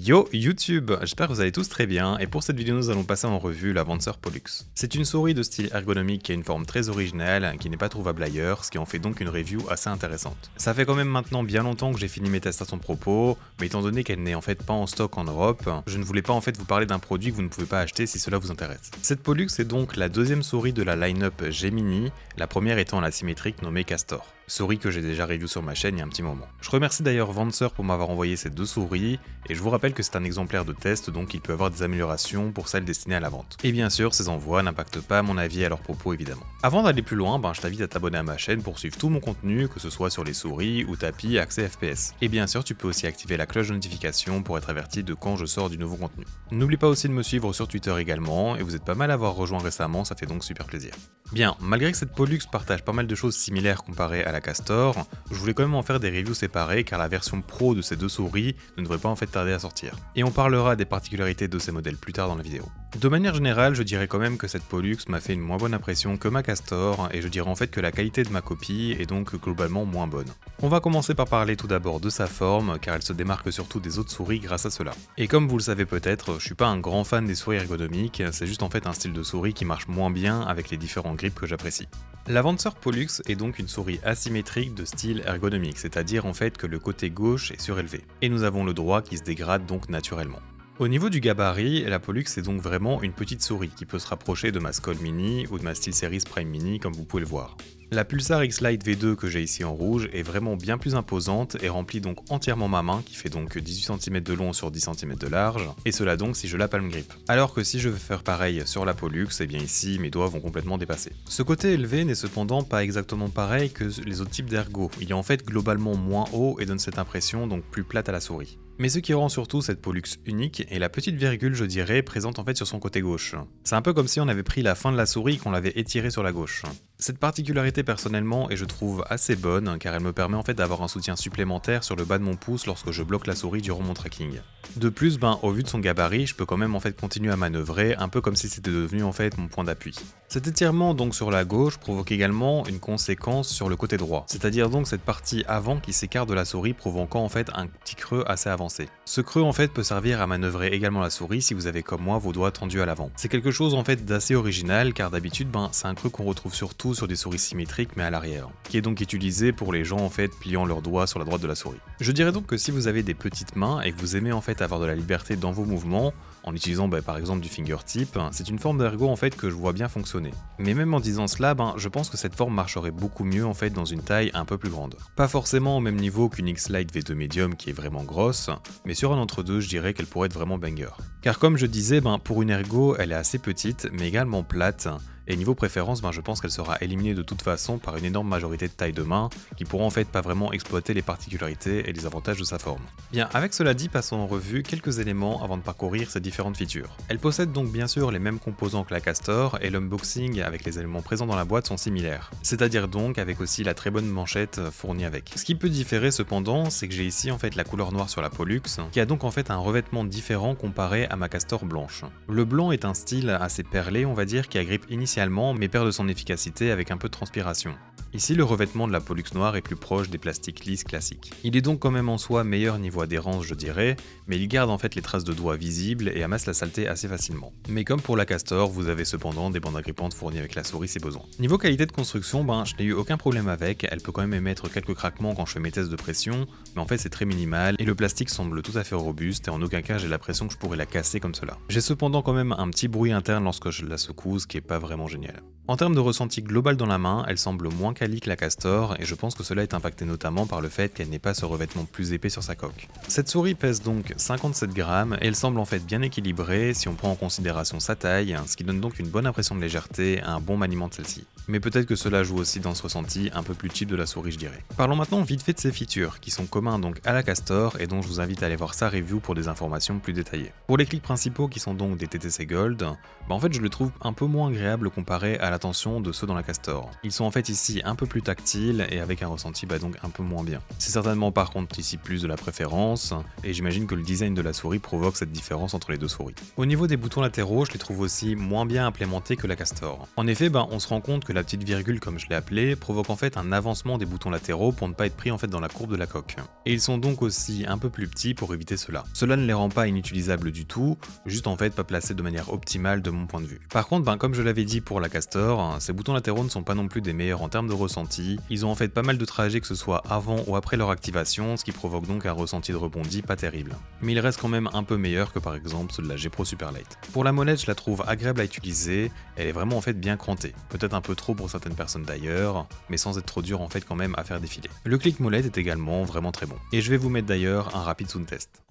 Yo YouTube, j'espère que vous allez tous très bien et pour cette vidéo nous allons passer en revue la Vancer Pollux. C'est une souris de style ergonomique qui a une forme très originale, qui n'est pas trouvable ailleurs, ce qui en fait donc une review assez intéressante. Ça fait quand même maintenant bien longtemps que j'ai fini mes tests à son propos, mais étant donné qu'elle n'est en fait pas en stock en Europe, je ne voulais pas en fait vous parler d'un produit que vous ne pouvez pas acheter si cela vous intéresse. Cette Pollux est donc la deuxième souris de la line-up Gemini, la première étant la symétrique nommée Castor. Souris que j'ai déjà review sur ma chaîne il y a un petit moment. Je remercie d'ailleurs Vancer pour m'avoir envoyé ces deux souris, et je vous rappelle que c'est un exemplaire de test donc il peut avoir des améliorations pour celles destinées à la vente. Et bien sûr, ces envois n'impactent pas mon avis à leur propos évidemment. Avant d'aller plus loin, je t'invite à t'abonner à ma chaîne pour suivre tout mon contenu, que ce soit sur les souris ou tapis, accès FPS. Et bien sûr, tu peux aussi activer la cloche de notification pour être averti de quand je sors du nouveau contenu. N'oublie pas aussi de me suivre sur Twitter également, et vous êtes pas mal à avoir rejoint récemment, ça fait donc super plaisir. Bien, malgré que cette Pollux partage pas mal de choses similaires comparées à la Castor, je voulais quand même en faire des reviews séparées car la version pro de ces deux souris ne devrait pas en fait tarder à sortir. Et on parlera des particularités de ces modèles plus tard dans la vidéo. De manière générale, je dirais quand même que cette Pollux m'a fait une moins bonne impression que ma Castor, et je dirais en fait que la qualité de ma copie est donc globalement moins bonne. On va commencer par parler tout d'abord de sa forme, car elle se démarque surtout des autres souris grâce à cela. Et comme vous le savez peut-être, je suis pas un grand fan des souris ergonomiques, c'est juste en fait un style de souris qui marche moins bien avec les différents grips que j'apprécie. La Vancer Pollux est donc une souris asymétrique de style ergonomique, c'est-à-dire en fait que le côté gauche est surélevé, et nous avons le droit qui se dégrade donc naturellement. Au niveau du gabarit, la Pollux est donc vraiment une petite souris qui peut se rapprocher de ma Skull Mini ou de ma SteelSeries Prime Mini comme vous pouvez le voir. La Pulsar X-Lite V2 que j'ai ici en rouge est vraiment bien plus imposante et remplit donc entièrement ma main qui fait donc 18 cm de long sur 10 cm de large, et cela donc si je la palm grip. Alors que si je veux faire pareil sur la Pollux, et bien ici mes doigts vont complètement dépasser. Ce côté élevé n'est cependant pas exactement pareil que les autres types d'ergo, il est en fait globalement moins haut et donne cette impression donc plus plate à la souris. Mais ce qui rend surtout cette Pollux unique est la petite virgule, je dirais, présente en fait sur son côté gauche. C'est un peu comme si on avait pris la fin de la souris et qu'on l'avait étirée sur la gauche. Cette particularité personnellement est je trouve assez bonne car elle me permet en fait d'avoir un soutien supplémentaire sur le bas de mon pouce lorsque je bloque la souris durant mon tracking. De plus, au vu de son gabarit, je peux quand même en fait continuer à manœuvrer un peu comme si c'était devenu en fait mon point d'appui. Cet étirement donc sur la gauche provoque également une conséquence sur le côté droit, c'est-à-dire donc cette partie avant qui s'écarte de la souris provoquant en fait un petit creux assez avancé. Ce creux en fait peut servir à manœuvrer également la souris si vous avez comme moi vos doigts tendus à l'avant. C'est quelque chose en fait d'assez original car d'habitude c'est un creux qu'on retrouve surtout sur des souris symétriques mais à l'arrière, qui est donc utilisé pour les gens en fait pliant leurs doigts sur la droite de la souris. Je dirais donc que si vous avez des petites mains et que vous aimez en fait avoir de la liberté dans vos mouvements, en utilisant par exemple du fingertip, c'est une forme d'ergo en fait que je vois bien fonctionner. Mais même en disant cela, je pense que cette forme marcherait beaucoup mieux en fait dans une taille un peu plus grande. Pas forcément au même niveau qu'une X-Lite V2 Medium qui est vraiment grosse, mais sur un entre-deux je dirais qu'elle pourrait être vraiment banger. Car comme je disais, pour une ergo elle est assez petite mais également plate, et niveau préférence, je pense qu'elle sera éliminée de toute façon par une énorme majorité de taille de main qui pourront en fait pas vraiment exploiter les particularités et les avantages de sa forme. Bien, avec cela dit, passons en revue quelques éléments avant de parcourir ces différentes features. Elle possède donc bien sûr les mêmes composants que la Castor et l'unboxing avec les éléments présents dans la boîte sont similaires. C'est-à-dire donc avec aussi la très bonne manchette fournie avec. Ce qui peut différer cependant, c'est que j'ai ici en fait la couleur noire sur la Pollux, qui a donc en fait un revêtement différent comparé à ma Castor blanche. Le blanc est un style assez perlé on va dire qui agrippe initialement mais perd de son efficacité avec un peu de transpiration. Ici, le revêtement de la Pollux noire est plus proche des plastiques lisses classiques. Il est donc quand même en soi meilleur niveau adhérence je dirais, mais il garde en fait les traces de doigts visibles et amasse la saleté assez facilement. Mais comme pour la Castor, vous avez cependant des bandes agrippantes fournies avec la souris si besoin. Niveau qualité de construction, je n'ai eu aucun problème avec, elle peut quand même émettre quelques craquements quand je fais mes tests de pression, mais en fait c'est très minimal et le plastique semble tout à fait robuste et en aucun cas j'ai l'impression que je pourrais la casser comme cela. J'ai cependant quand même un petit bruit interne lorsque je la secoue, ce qui est pas vraiment génial. En termes de ressenti global dans la main, elle semble moins quali que la Castor et je pense que cela est impacté notamment par le fait qu'elle n'ait pas ce revêtement plus épais sur sa coque. Cette souris pèse donc 57 grammes et elle semble en fait bien équilibrée si on prend en considération sa taille, ce qui donne donc une bonne impression de légèreté et un bon maniement de celle-ci. Mais peut-être que cela joue aussi dans ce ressenti un peu plus cheap de la souris je dirais. Parlons maintenant vite fait de ses features, qui sont communs donc à la Castor et dont je vous invite à aller voir sa review pour des informations plus détaillées. Pour les clics principaux qui sont donc des TTC Gold, en fait je le trouve un peu moins agréable comparé à l'attention de ceux dans la Castor. Ils sont en fait ici un peu plus tactiles et avec un ressenti donc un peu moins bien. C'est certainement par contre ici plus de la préférence, et j'imagine que le design de la souris provoque cette différence entre les deux souris. Au niveau des boutons latéraux, je les trouve aussi moins bien implémentés que la Castor. En effet, on se rend compte que la petite virgule, comme je l'ai appelée, provoque en fait un avancement des boutons latéraux pour ne pas être pris en fait dans la courbe de la coque. Et ils sont donc aussi un peu plus petits pour éviter cela. Cela ne les rend pas inutilisables du tout, juste en fait pas placés de manière optimale de mon point de vue. Par contre, comme je l'avais dit pour la Castor, ces boutons latéraux ne sont pas non plus des meilleurs en termes de ressenti. Ils ont en fait pas mal de trajets, que ce soit avant ou après leur activation, ce qui provoque donc un ressenti de rebondi pas terrible. Mais il reste quand même un peu meilleur que par exemple ceux de la G Pro Superlight. Pour la molette, je la trouve agréable à utiliser, elle est vraiment en fait bien crantée. Peut-être un peu trop pour certaines personnes d'ailleurs, mais sans être trop dur en fait quand même à faire défiler. Le clic molette est également vraiment très bon. Et je vais vous mettre d'ailleurs un rapide sound test.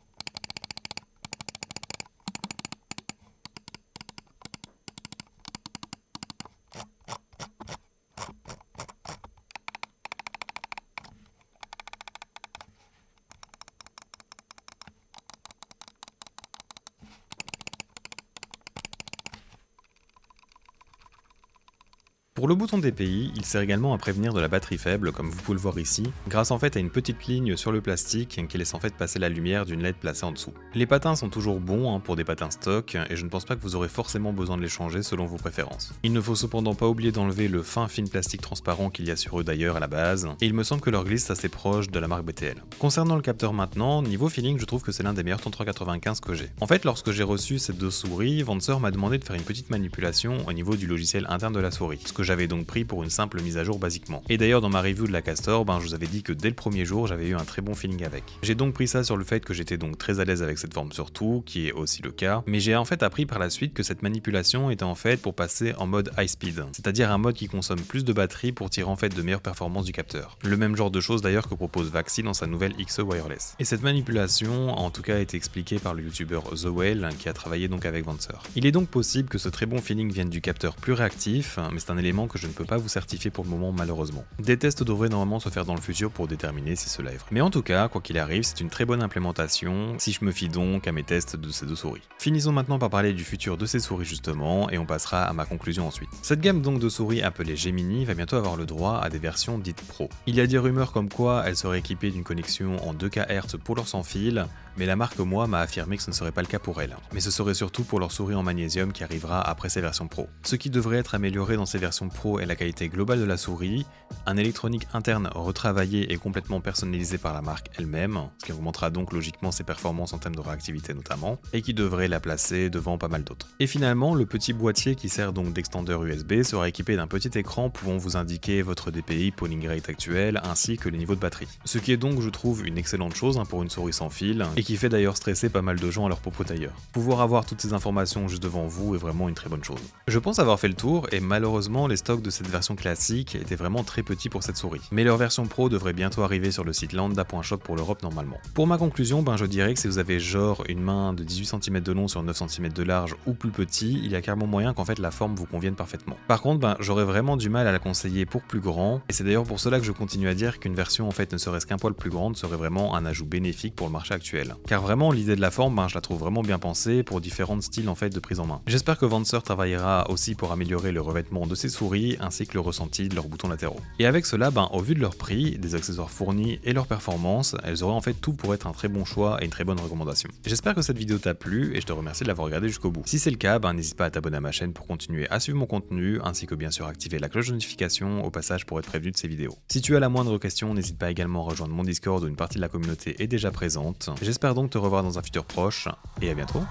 Pour le bouton DPI, il sert également à prévenir de la batterie faible, comme vous pouvez le voir ici, grâce en fait à une petite ligne sur le plastique qui laisse en fait passer la lumière d'une LED placée en dessous. Les patins sont toujours bons pour des patins stock, et je ne pense pas que vous aurez forcément besoin de les changer selon vos préférences. Il ne faut cependant pas oublier d'enlever le fin film plastique transparent qu'il y a sur eux d'ailleurs à la base, et il me semble que leur glisse est assez proche de la marque BTL. Concernant le capteur maintenant, niveau feeling, je trouve que c'est l'un des meilleurs 3395 que j'ai. En fait, lorsque j'ai reçu ces deux souris, Vancer m'a demandé de faire une petite manipulation au niveau du logiciel interne de la souris, ce que j'avais donc pris pour une simple mise à jour basiquement. Et d'ailleurs dans ma review de la Castor, je vous avais dit que dès le premier jour j'avais eu un très bon feeling avec. J'ai donc pris ça sur le fait que j'étais donc très à l'aise avec cette forme surtout, qui est aussi le cas, mais j'ai en fait appris par la suite que cette manipulation était en fait pour passer en mode high speed, c'est-à-dire un mode qui consomme plus de batterie pour tirer en fait de meilleures performances du capteur. Le même genre de choses d'ailleurs que propose Vaxi dans sa nouvelle XE Wireless. Et cette manipulation a en tout cas été expliquée par le youtubeur The Whale qui a travaillé donc avec Vancer. Il est donc possible que ce très bon feeling vienne du capteur plus réactif, mais c'est un élément que je ne peux pas vous certifier pour le moment malheureusement. Des tests devraient normalement se faire dans le futur pour déterminer si cela est vrai. Mais en tout cas, quoi qu'il arrive, c'est une très bonne implémentation, si je me fie donc à mes tests de ces deux souris. Finissons maintenant par parler du futur de ces souris justement, et on passera à ma conclusion ensuite. Cette gamme donc de souris appelée Gemini va bientôt avoir le droit à des versions dites Pro. Il y a des rumeurs comme quoi elles seraient équipées d'une connexion en 2 kHz pour leur sans fil, mais la marque moi m'a affirmé que ce ne serait pas le cas pour elle. Mais ce serait surtout pour leur souris en magnésium qui arrivera après ces versions Pro. Ce qui devrait être amélioré dans ces versions Pro est la qualité globale de la souris, un électronique interne retravaillé et complètement personnalisé par la marque elle-même, ce qui augmentera donc logiquement ses performances en termes de réactivité notamment, et qui devrait la placer devant pas mal d'autres. Et finalement, le petit boîtier qui sert donc d'extendeur USB sera équipé d'un petit écran pouvant vous indiquer votre DPI, polling rate actuel, ainsi que les niveaux de batterie. Ce qui est donc, je trouve, une excellente chose pour une souris sans fil, et qui fait d'ailleurs stresser pas mal de gens à leur propos d'ailleurs. Pouvoir avoir toutes ces informations juste devant vous est vraiment une très bonne chose. Je pense avoir fait le tour, et malheureusement les stocks de cette version classique étaient vraiment très petits pour cette souris. Mais leur version Pro devrait bientôt arriver sur le site lambda.shop pour l'Europe normalement. Pour ma conclusion, je dirais que si vous avez genre une main de 18 cm de long sur 9 cm de large ou plus petit, il y a carrément moyen qu'en fait la forme vous convienne parfaitement. Par contre, j'aurais vraiment du mal à la conseiller pour plus grand, et c'est d'ailleurs pour cela que je continue à dire qu'une version en fait ne serait-ce qu'un poil plus grande serait vraiment un ajout bénéfique pour le marché actuel. Car vraiment l'idée de la forme, je la trouve vraiment bien pensée pour différents styles en fait de prise en main. J'espère que Vancer travaillera aussi pour améliorer le revêtement de ses souris ainsi que le ressenti de leurs boutons latéraux. Et avec cela, au vu de leur prix, des accessoires fournis et leur performance, elles auraient en fait tout pour être un très bon choix et une très bonne recommandation. J'espère que cette vidéo t'a plu et je te remercie de l'avoir regardé jusqu'au bout. Si c'est le cas, n'hésite pas à t'abonner à ma chaîne pour continuer à suivre mon contenu ainsi que bien sûr activer la cloche de notification au passage pour être prévenu de ces vidéos. Si tu as la moindre question, n'hésite pas également à rejoindre mon Discord où une partie de la communauté est déjà présente. J'espère donc te revoir dans un futur proche et à bientôt.